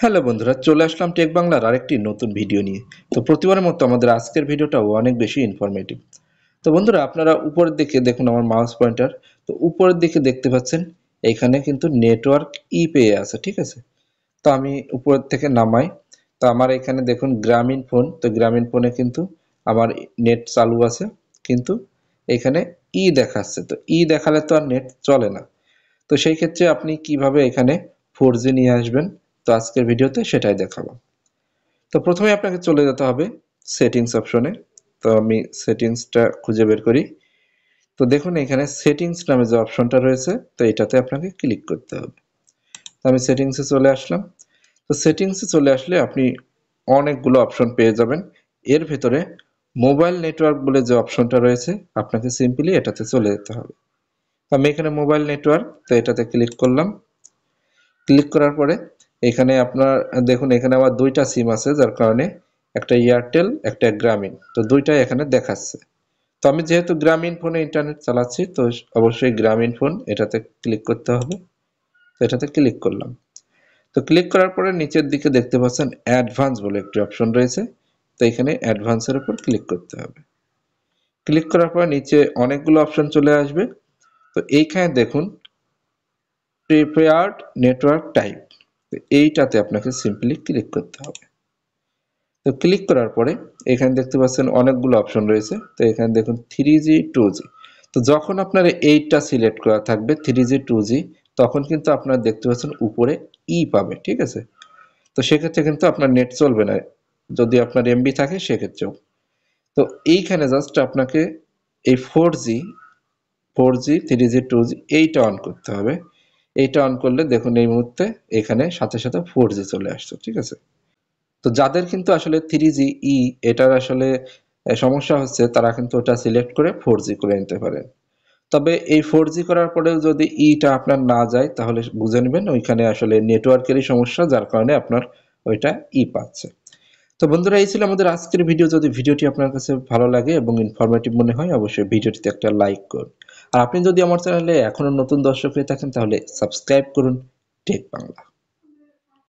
Hello বন্ধুরা, চলে আসলাম take বাংলার আরেকটি নতুন ভিডিও নিয়ে। তো প্রতিবারের মতো আমাদের আজকের ভিডিওটাও অনেক বেশি ইনফরমেটিভ। তো বন্ধুরা, আপনারা উপরের দিকে দেখুন আমার মাউস পয়েন্টার। তো উপরের দিকে দেখতে পাচ্ছেন এইখানে কিন্তু নেটওয়ার্ক ই পেয়ে আছে, ঠিক আছে। তো আমি উপরের থেকে নামাই। তো আমার এখানে দেখুন গ্রামীণ ফোন, তো গ্রামীণ ফোনে কিন্তু আমার নেট চালু আছে, কিন্তু এখানে ই দেখাচ্ছে। তো ই দেখালে তো আর নেট চলে না। তো সেই ক্ষেত্রে আপনি কিভাবে এখানে 4G নিয়ে আসবেন, তো আজকের ভিডিওতে সেটাই দেখাবো। তো প্রথমে আপনাকে চলে যেতে হবে সেটিংস অপশনে। তো আমি সেটিংসটা খুঁজে বের করি। তো দেখুন এখানে সেটিংস নামে যে অপশনটা রয়েছে, তো এটাতে আপনাকে ক্লিক করতে হবে। তো আমি সেটিংসে চলে আসলাম। তো সেটিংসে চলে আসলে আপনি অনেকগুলো অপশন পেয়ে যাবেন। এর ভেতরে মোবাইল নেটওয়ার্ক বলে যে অপশনটা রয়েছে, আপনাকে সিম্পলি এটাতে চলে যেতে হবে। তো আমি এখানে মোবাইল নেটওয়ার্ক, তো এটাতে ক্লিক করলাম। ক্লিক করার পরে এখানে আপনার দেখুন এখানে আমার দুইটা সিম আছে, যার কারণে একটা এয়ারটেল একটা গ্রামীণ, তো দুইটাই এখানে দেখাচ্ছে। তো আমি যেহেতু গ্রামীণ ফোনে ইন্টারনেট চালাচ্ছি, তো অবশ্যই গ্রামীণ ফোন এটাতে ক্লিক করতে হবে। তো এটাতে ক্লিক করলাম। তো ক্লিক করার পরে নিচের দিকে দেখতে পাচ্ছেন অ্যাডভান্স বলে একটি অপশন রয়েছে। তো এখানে অ্যাডভান্সের উপর ক্লিক করতে হবে। ক্লিক করার পর নিচে অনেকগুলো অপশন চলে আসবে। তো এইখানে দেখুন প্রিপেয়ার্ড নেটওয়ার্ক টাইপ, এইটাতে আপনাকে সিম্পলি ক্লিক করতে হবে। তো ক্লিক করার পরে এখানে দেখতে পাচ্ছেন অনেকগুলো অপশন রয়েছে। তো এখানে দেখুন 3G 2G। তো যখন আপনার এইটা সিলেক্ট করা থাকবে 3G 2G, তখন কিন্তু আপনারা দেখতে পাচ্ছেন উপরে ই পাবে, ঠিক আছে। তো সেক্ষেত্রে কিন্তু আপনার নেট চলবে না, যদি আপনার এমবি থাকে সেক্ষেত্রেও। তো এইখানে জাস্ট আপনাকে এই 4G 3G 2G এইটা অন করতে হবে। এইটা অন করলে দেখুন এই মুহূর্তে এখানে সাথে সাথে 4G চলে আসছে, ঠিক আছে। তো যাদের কিন্তু আসলে 3G ই এটার আসলে সমস্যা হচ্ছে, তারা কিন্তু ওটা সিলেক্ট করে 4G করে নিতে পারেন। তবে এই 4G করার পরেও যদি ইটা আপনার না যায়, তাহলে বুঝে নেবেন ওইখানে আসলে নেটওয়ার্কেরই সমস্যা, যার কারণে আপনার ওইটা ই পাচ্ছে। তো বন্ধুরা, এই ছিল আমাদের আজকের ভিডিও। যদি ভিডিওটি আপনার কাছে ভালো লাগে এবং ইনফরমেটিভ মনে হয়, অবশ্যই ভিডিওটিতে একটা লাইক করুন। আর আপনি যদি আমার চ্যানেলে এখনো নতুন দর্শক হয়ে থাকেন, তাহলে সাবস্ক্রাইব করুন টেক বাংলা।